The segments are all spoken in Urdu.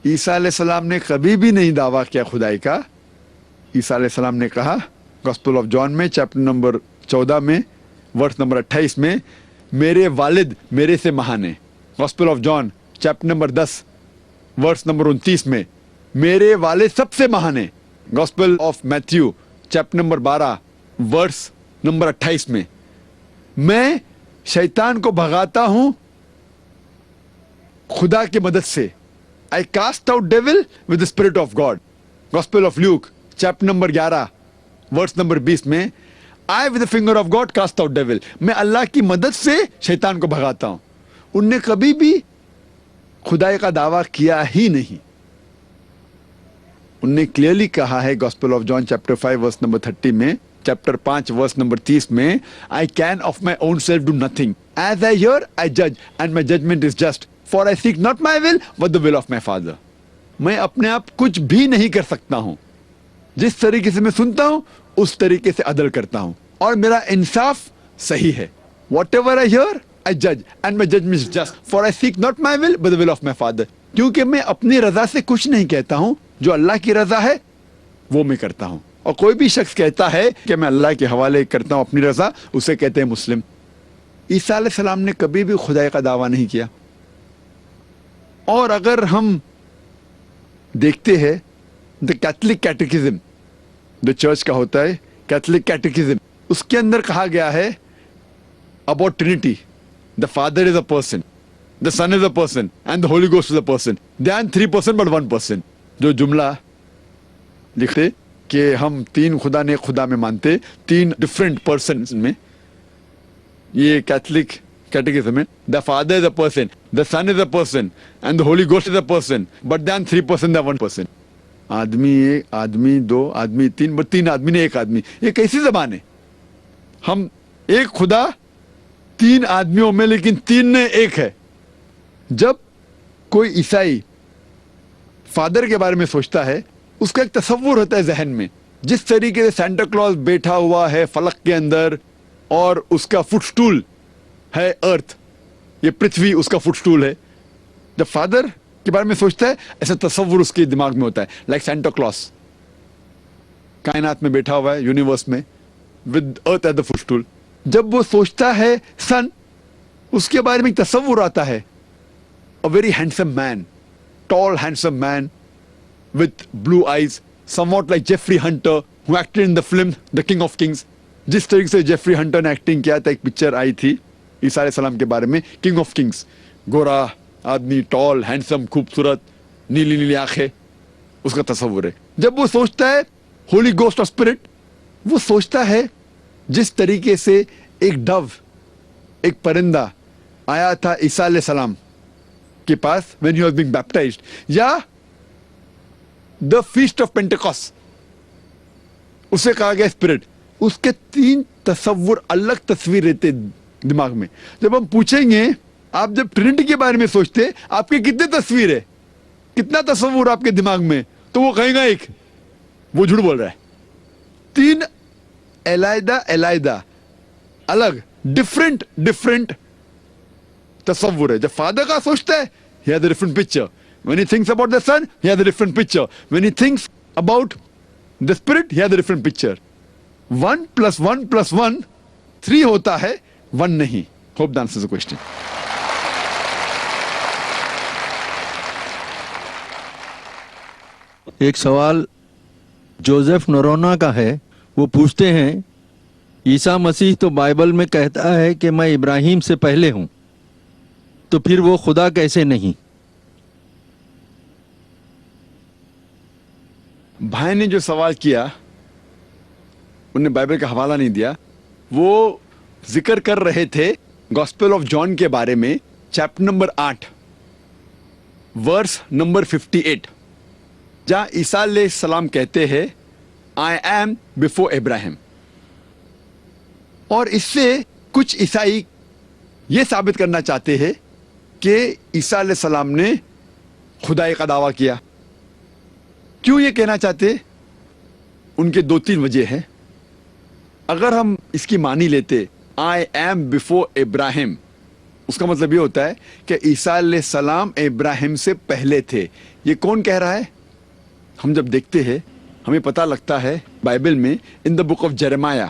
عیسیٰ علیہ السلام نے کبھی بھی نہیں دعویٰ کیا خدائی کا. عیسیٰ علیہ السلام نے کہا گاسپل آف جان میں چیپٹر نمبر 14 میں ورس نمبر 28 میں میرے والد میرے سے مہان ہیں. Gospel of John chapter number 10 verse number 29 میں میرے والد سب سے مہان ہیں. Gospel of Matthew chapter number 12 verse number 28 میں میں شیطان کو بھگاتا ہوں خدا کی مدد سے. I cast out devil with the spirit of God. Gospel of Luke chapter number 11 verse number 20 میں I with the finger of God cast out devil. میں اللہ کی مدد سے شیطان کو بھگاتا ہوں. ان نے کبھی بھی خدائی کا دعویٰ کیا ہی نہیں. ان نے کلیئرلی کہا ہے gospel of John chapter 5 verse number 30 میں چیپٹر 5 ورس نمبر 30 میں I can of my own self do nothing. As I hear I judge and my judgment is just. For I seek not my will but the will of my Father. میں اپنے آپ کچھ بھی نہیں کر سکتا ہوں. جس طریقے سے میں سنتا ہوں اس طریقے سے عدل کرتا ہوں اور میرا انصاف صحیح ہے. Whatever I hear I judge and my judgment is just. For I seek not my will but the will of my Father. کیونکہ میں اپنی رضا سے کچھ نہیں کہتا ہوں, جو اللہ کی رضا ہے وہ میں کرتا ہوں. اور کوئی بھی شخص کہتا ہے کہ میں اللہ کے حوالے کرتا ہوں اپنی رضا, اسے کہتے ہیں مسلم. عیسیٰ علیہ السلام نے کبھی بھی خدائی کا دعویٰ نہیں کیا. اور اگر ہم دیکھتے ہیں دا کیتھولک کیٹیکزم, جو چرچ کا ہوتا ہے کیتھولک کیٹیکزم, اس کے اندر کہا گیا ہے about Trinity, the father is a person, the son is a person and the holy ghost is a person. They are 3 person but 1 person. جو جملہ لکھتے کہ ہم 3 خدا نے خدا میں مانتے, 3 ڈفرینٹ پرسنز میں, یہ کیتھولک کیٹیکزم ہے. The father is a person, the son is a person and the holy ghost is a person but they are 3 person, the 1 person. آدمی ایک, آدمی 2, آدمی 3, بٹ 3 آدمی نے ایک آدمی. یہ کیسی زبان ہے؟ ہم ایک خدا 3 آدمیوں میں لیکن 3 نے ایک ہے. جب کوئی عیسائی فادر کے بارے میں سوچتا ہے, اس کا ایک تصور ہوتا ہے ذہن میں, جس طریقے سے سینٹا کلوز بیٹھا ہوا ہے فلک کے اندر اور اس کا فٹ سٹول ہے ارتھ, یہ پرتھوی اس کا فٹ سٹول ہے. جب فادر کے بارے میں سوچتا ہے ایسا تصور اس کے دماغ میں ہوتا ہے, لائک سینٹا کلوز کائنات میں بیٹھا ہوا ہے یونیورس میں with earth at the footstool. جب وہ سوچتا ہے سن, اس کے بارے میں ایک تصور آتا ہے, a very handsome man, tall handsome man with blue eyes, somewhat like Jeffrey Hunter who acted in the film The King of Kings. جس طریقے سے جیفری ہنٹر نے ایکٹنگ کیا تھا, ایک پکچر آئی تھی عیسیٰ علیہ السلام کے بارے میں, کنگ آف کنگز, گورا آدمی, ٹال, ہینڈسم, خوبصورت, نیلی نیلی آنکھیں, اس کا تصور ہے. جب وہ سوچتا ہے ہولی گوسٹ آف اسپرٹ, وہ سوچتا ہے جس طریقے سے ایک ڈو, ایک پرندہ آیا تھا عیسیٰ علیہ السلام کے پاس when he was being baptized, یا the feast of Pentecost, اسے کہا گیا اسپرٹ. اس کے 3 تصور, الگ تصویر رہتے دماغ میں. جب ہم پوچھیں گے آپ جب ٹرینٹی کے بارے میں سوچتے آپ کے کتنے تصویر ہے, کتنا تصور آپ کے دماغ میں, تو وہ کہیں گا ایک, وہ جھوٹ بول رہا ہے. 3 علیحدہ علیحدہ الگ ڈفرینٹ تصور ہے. جب فادر کا سوچتا ہے he has a different picture. When he thinks about the son, he has a different picture. When he thinks about the spirit, he has a different picture. 1 + 1 + 1 3 ہوتا ہے, 1 نہیں. Hope that answers the question. ایک سوال جوزف نورونا کا ہے. وہ پوچھتے ہیں عیسیٰ مسیح تو بائبل میں کہتا ہے کہ میں ابراہیم سے پہلے ہوں, تو پھر وہ خدا کیسے نہیں؟ بھائی نے جو سوال کیا, انہوں نے بائبل کا حوالہ نہیں دیا. وہ ذکر کر رہے تھے گاسپل آف جان کے بارے میں, چیپٹر نمبر 8 ورس نمبر 58, جہاں عیسیٰ علیہ السلام کہتے ہیں I am before Abraham. اور اس سے کچھ عیسائی یہ ثابت کرنا چاہتے ہیں کہ عیسیٰ علیہ السلام نے خدائی کا دعویٰ کیا. کیوں یہ کہنا چاہتے؟ ان کے 2-3 وجہ ہیں. اگر ہم اس کی معنی لیتے I am before Abraham, اس کا مطلب یہ ہوتا ہے کہ عیسیٰ علیہ السلام ابراہیم سے پہلے تھے. یہ کون کہہ رہا ہے؟ ہم جب دیکھتے ہیں ہمیں پتہ لگتا ہے بائبل میں in the book of Jeremiah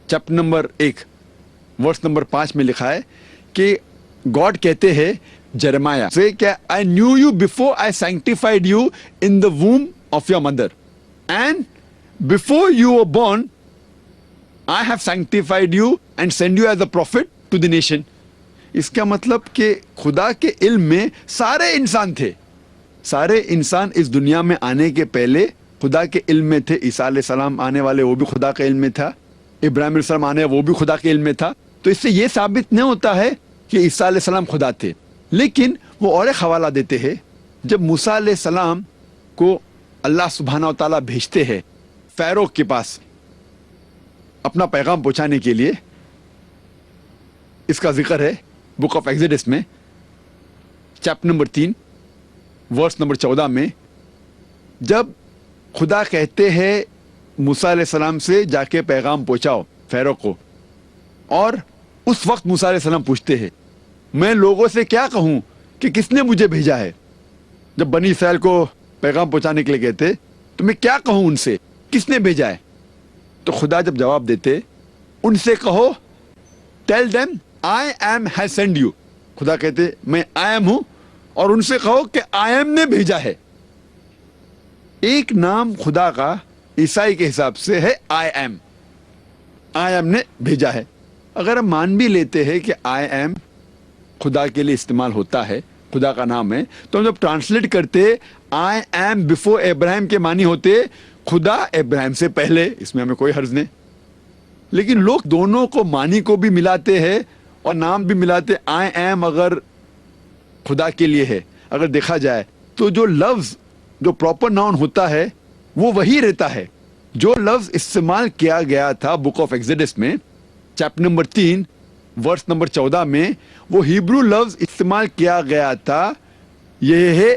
chapter number 1 verse number 5 میں لکھا ہے کہ گاڈ کہتے ہیں جرمایا سے کہ I knew you before I sanctified you in the womb of your mother and before you were born I have sanctified you and sent you as a prophet to the nation. اس کا مطلب کہ خدا کے علم میں سارے انسان تھے. سارے انسان اس دنیا میں آنے کے پہلے خدا کے علم میں تھے. عیسیٰ علیہ السلام آنے والے وہ بھی خدا کے علم میں تھا. ابراہیم علیہ السلام آنے وہ بھی خدا کے علم میں تھا. تو اس سے یہ ثابت نہیں ہوتا ہے کہ عیسیٰ علیہ السلام خدا تھے. لیکن وہ اور ایک حوالہ دیتے ہیں جب موسیٰ علیہ السلام کو اللہ سبحانہ و تعالیٰ بھیجتے ہیں فیرو کے پاس اپنا پیغام پہنچانے کے لیے. اس کا ذکر ہے بک آف ایگزیڈس میں چیپٹر نمبر 3 ورس نمبر 14 میں. جب خدا کہتے ہیں موسیٰ علیہ السلام سے جا کے پیغام پہنچاؤ فیرو کو, اور اس وقت موسیٰ علیہ السلام پوچھتے ہیں میں لوگوں سے کیا کہوں کہ کس نے مجھے بھیجا ہے. جب بنی اسرائیل کو پیغام پہنچانے کے لیے کہتے تو میں کیا کہوں ان سے, کس نے بھیجا ہے. تو خدا جب جواب دیتے ان سے کہو tell them I am has sent you. خدا کہتے میں I am ہوں, اور ان سے کہو کہ I am نے بھیجا ہے. ایک نام خدا کا عیسائی کے حساب سے ہے I am. I am نے بھیجا ہے. اگر ہم مان بھی لیتے ہیں کہ I am خدا کے لیے استعمال ہوتا ہے, خدا کا نام ہے, تو ہم جب ٹرانسلیٹ کرتے I am before ابراہیم کے معنی ہوتے خدا ابراہیم سے پہلے. اس میں ہمیں کوئی حرج نہیں. لیکن لوگ دونوں کو معنی کو بھی ملاتے ہیں اور نام بھی ملاتے. I am اگر خدا کے لیے ہے, اگر دیکھا جائے تو جو لفظ جو پراپر ناؤن ہوتا ہے وہ وہی رہتا ہے. جو لفظ استعمال کیا گیا تھا بک آف ایگزیڈس میں چیپٹر نمبر 3 ورس نمبر 14 میں, وہ ہیبرو لفظ استعمال کیا گیا تھا یہ ہے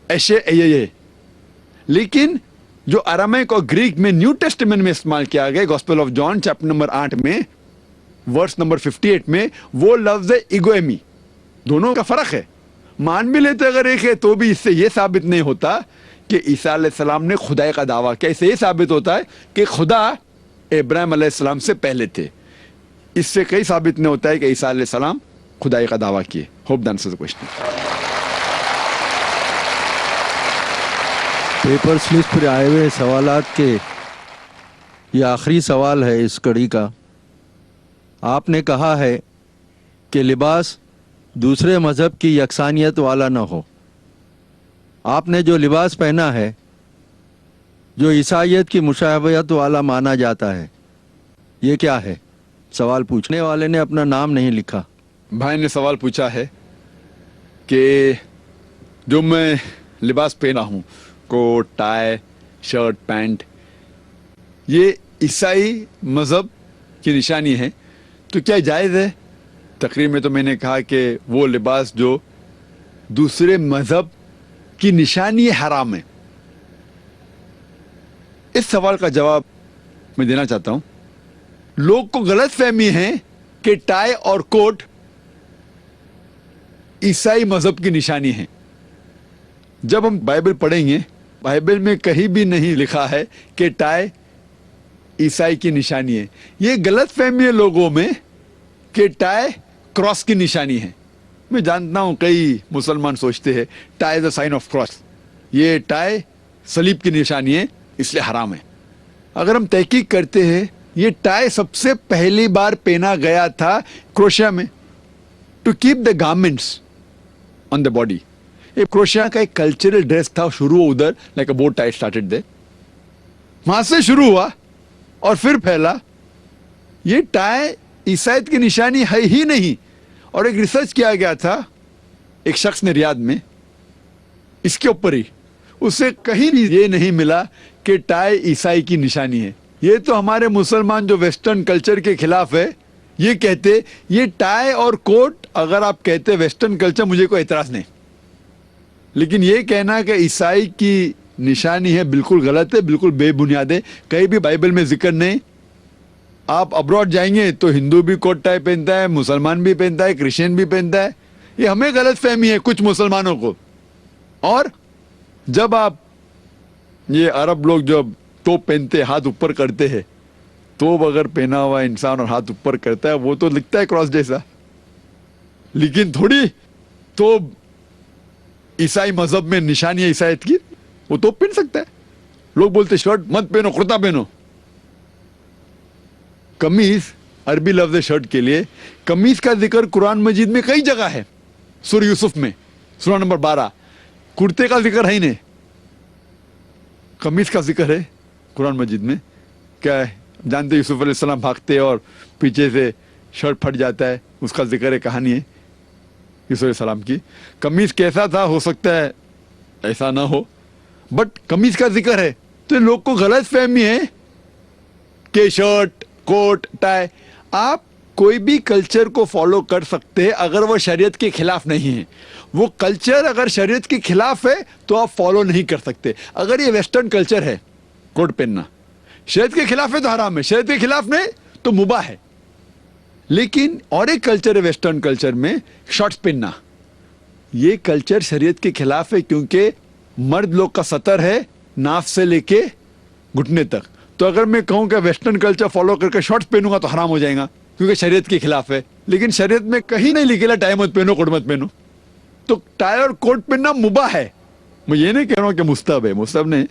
ایشے یہ. لیکن جو ارامائک اور گریک میں نیو ٹیسٹمنٹ میں استعمال کیا گیا gospel of John chapter number 8 میں ورس نمبر 58 میں, وہ لفظ ہے ایگوئمی. دونوں کا فرق ہے. مان بھی لیتے اگر ایک ہے تو بھی اس سے یہ ثابت نہیں ہوتا کہ عیسیٰ علیہ السلام نے خدائی کا دعویٰ کیا. اس سے یہ ثابت ہوتا ہے کہ خدا ابراہیم علیہ السلام سے پہلے تھے. اس سے کئی ثابت نہیں ہوتا ہے کہ عیسیٰ علیہ السلام خدائی کا دعویٰ کیے. ہوپ دان سے کوشچن. پیپر سلپ پر آئے ہوئے سوالات کے یہ آخری سوال ہے اس کڑی کا. آپ نے کہا ہے کہ لباس دوسرے مذہب کی یکسانیت والا نہ ہو. آپ نے جو لباس پہنا ہے جو عیسائیت کی مشابہت والا مانا جاتا ہے, یہ کیا ہے؟ سوال پوچھنے والے نے اپنا نام نہیں لکھا. بھائی نے سوال پوچھا ہے کہ جو میں لباس پہنا ہوں کوٹ ٹائی شرٹ پینٹ, یہ عیسائی مذہب کی نشانی ہے تو کیا جائز ہے؟ تقریر میں تو میں نے کہا کہ وہ لباس جو دوسرے مذہب کی نشانی حرام ہے. اس سوال کا جواب میں دینا چاہتا ہوں. لوگ کو غلط فہمی ہے کہ ٹائی اور کوٹ عیسائی مذہب کی نشانی ہے. جب ہم بائبل پڑھیں گے بائبل میں کہیں بھی نہیں لکھا ہے کہ ٹائی عیسائی کی نشانی ہے. یہ غلط فہمی ہے لوگوں میں کہ ٹائی کراس کی نشانی ہے. میں جانتا ہوں کئی مسلمان سوچتے ہیں tie is a sign of cross, یہ ٹائی صلیب کی نشانی ہے اس لیے حرام ہے. اگر ہم تحقیق کرتے ہیں یہ ٹائی سب سے پہلی بار پہنا گیا تھا کروشیا میں to keep the garments on the body. یہ کروشیا کا ایک کلچرل ڈریس تھا, شروع ہوا ادھر like a boat tie started there, وہاں سے شروع ہوا اور پھر پھیلا. یہ ٹائی عیسائیت کی نشانی ہے ہی نہیں. اور ایک ریسرچ کیا گیا تھا ایک شخص نے ریاض میں اس کے اوپر ہی, اسے کہیں بھی یہ نہیں ملا کہ ٹائی عیسائی کی نشانی ہے. یہ تو ہمارے مسلمان جو ویسٹرن کلچر کے خلاف ہے یہ کہتے یہ ٹائی اور کوٹ اگر آپ کہتے ویسٹرن کلچر مجھے کوئی اعتراض نہیں, لیکن یہ کہنا کہ عیسائی کی نشانی ہے بالکل غلط ہے, بالکل بے بنیاد ہے. کہیں بھی بائبل میں ذکر نہیں آپ ابراڈ جائیں گے تو ہندو بھی کوٹ ٹائی پہنتا ہے, مسلمان بھی پہنتا ہے, کرسچین بھی پہنتا ہے. یہ ہمیں غلط فہمی ہے کچھ مسلمانوں کو. اور جب آپ یہ عرب لوگ جب توپ پہنتے ہاتھ اوپر کرتے ہیں, توپ اگر پہنا ہوا انسان اور ہاتھ اوپر کرتا ہے وہ تو لگتا ہے کراس جیسا, لیکن تھوڑی تو عیسائی مذہب میں نشانی ہے عیسائیت کی, وہ توپ پہن سکتا ہے. لوگ بولتے شرٹ مت پہنو, کرتا پہنو. قمیص عربی لفظ ہے شرٹ کے لیے. قمیص کا ذکر قرآن مجید میں کئی جگہ ہے. سورہ یوسف میں سورہ نمبر 12 کرتے کا ذکر ہے ہی نہیں, قمیص کا ذکر ہے قرآن مجید میں. کیا ہے جانتے, یوسف علیہ السلام بھاگتے اور پیچھے سے شرٹ پھٹ جاتا ہے, اس کا ذکر ہے, کہانی ہے یوسف علیہ السلام کی. قمیص کیسا تھا ہو سکتا ہے ایسا نہ ہو, بٹ قمیص کا ذکر ہے. تو لوگ کو غلط فہمی ہے کہ شرٹ کوٹ ٹائی. آپ کوئی بھی کلچر کو فالو کر سکتے اگر وہ شریعت کے خلاف نہیں ہے. وہ کلچر اگر شریعت کے خلاف ہے تو آپ فالو نہیں کر سکتے. اگر یہ ویسٹرن کلچر ہے, کوٹ پہننا شریعت کے خلاف ہے تو حرام ہے, شریعت کے خلاف نہیں تو مباح ہے. لیکن اور ایک کلچر ہے ویسٹرن کلچر میں شارٹس پہننا, یہ کلچر شریعت کے خلاف ہے کیونکہ مرد لوگ کا سطر ہے ناف سے لے کے گھٹنے تک. تو اگر میں کہوں کہ ویسٹرن کلچر فالو کر کے شارٹس پہنوں گا تو حرام ہو جائے گا کیونکہ شریعت کے خلاف ہے. لیکن شریعت میں کہیں نہیں لکھے ٹائی مت پہنو کوٹ مت پہنو. تو ٹائی اور کوٹ پہننا مباح ہے. میں یہ نہیں کہہ رہا ہوں کہ مستحب ہے, مستحب نہیں,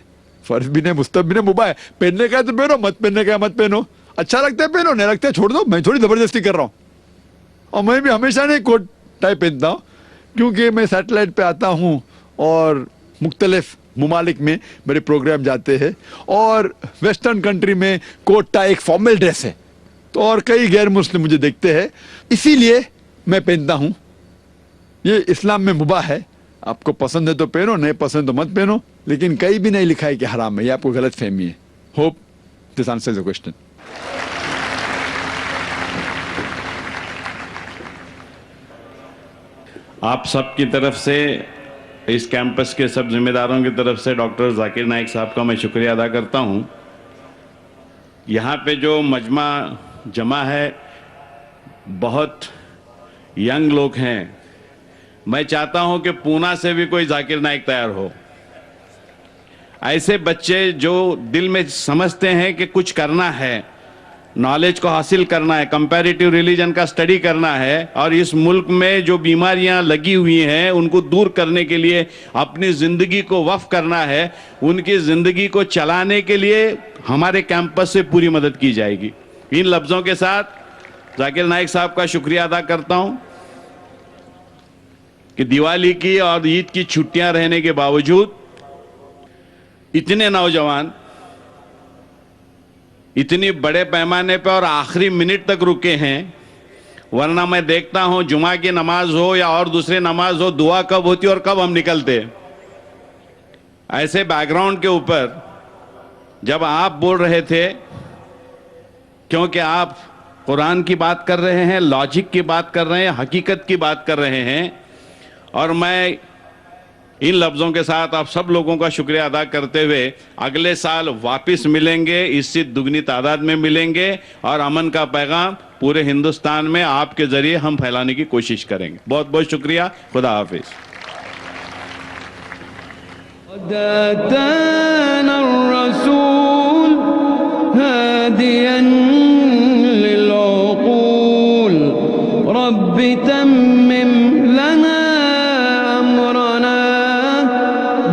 فرض بھی نہیں, مستحب بھی نہیں, مباح ہے. پہننے کا ہے تو پہنو, مت پہننے کا ہے مت پہنو. اچھا لگتا ہے پہنو, نہیں لگتا ہے چھوڑ دو. میں تھوڑی زبردستی کر رہا ہوں. اور میں بھی ہمیشہ نہیں کوٹ ٹائی پہنتا ہوں کیونکہ میں سیٹلائٹ پہ آتا ہوں اور مختلف ممالک میں میرے پروگرام جاتے ہیں, اور ویسٹرن کنٹری میں کوٹ ٹائی ایک فارمل ڈریس ہے. تو اور کئی غیر مسلم مجھے دیکھتے ہیں, اسی لیے میں پہنتا ہوں. یہ اسلام میں مباح ہے, آپ کو پسند ہے تو پہنو, نہیں پسند تو مت پہنو. لیکن کہیں بھی نہیں لکھا ہے کہ حرام ہے, یہ آپ کو غلط فہمی ہے. Hope this answers the question. آپ سب کی طرف سے, اس کیمپس کے سب ذمہ داروں کی طرف سے ڈاکٹر ذاکر نائک صاحب کا میں شکریہ ادا کرتا ہوں. یہاں پہ جو مجمع جمع ہے بہت ینگ لوگ ہیں. میں چاہتا ہوں کہ پونا سے بھی کوئی ذاکر نائک تیار ہو. ایسے بچے جو دل میں سمجھتے ہیں کہ کچھ کرنا ہے, نالج کو حاصل کرنا ہے, کمپیریٹیو ریلیجن کا سٹڈی کرنا ہے, اور اس ملک میں جو بیماریاں لگی ہوئی ہیں ان کو دور کرنے کے لیے اپنی زندگی کو وقف کرنا ہے, ان کی زندگی کو چلانے کے لیے ہمارے کیمپس سے پوری مدد کی جائے گی. ان لفظوں کے ساتھ ذاکر نائک صاحب کا شکریہ ادا کرتا ہوں کہ دیوالی کی اور عید کی چھٹیاں رہنے کے باوجود اتنے نوجوان اتنی بڑے پیمانے پہ اور آخری منٹ تک رکے ہیں. ورنہ میں دیکھتا ہوں جمعہ کی نماز ہو یا اور دوسرے نماز ہو, دعا کب ہوتی اور کب ہم نکلتے. ایسے بیک گراؤنڈ کے اوپر جب آپ بول رہے تھے, کیونکہ آپ قرآن کی بات کر رہے ہیں, لاجک کی بات کر رہے ہیں, حقیقت کی بات کر رہے ہیں, اور میں ان لفظوں کے ساتھ آپ سب لوگوں کا شکریہ ادا کرتے ہوئے اگلے سال واپس ملیں گے, اس سے دگنی تعداد میں ملیں گے, اور امن کا پیغام پورے ہندوستان میں آپ کے ذریعے ہم پھیلانے کی کوشش کریں گے. بہت بہت شکریہ. خدا حافظ. رب تمم لنا أمرنا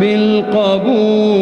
بالقبول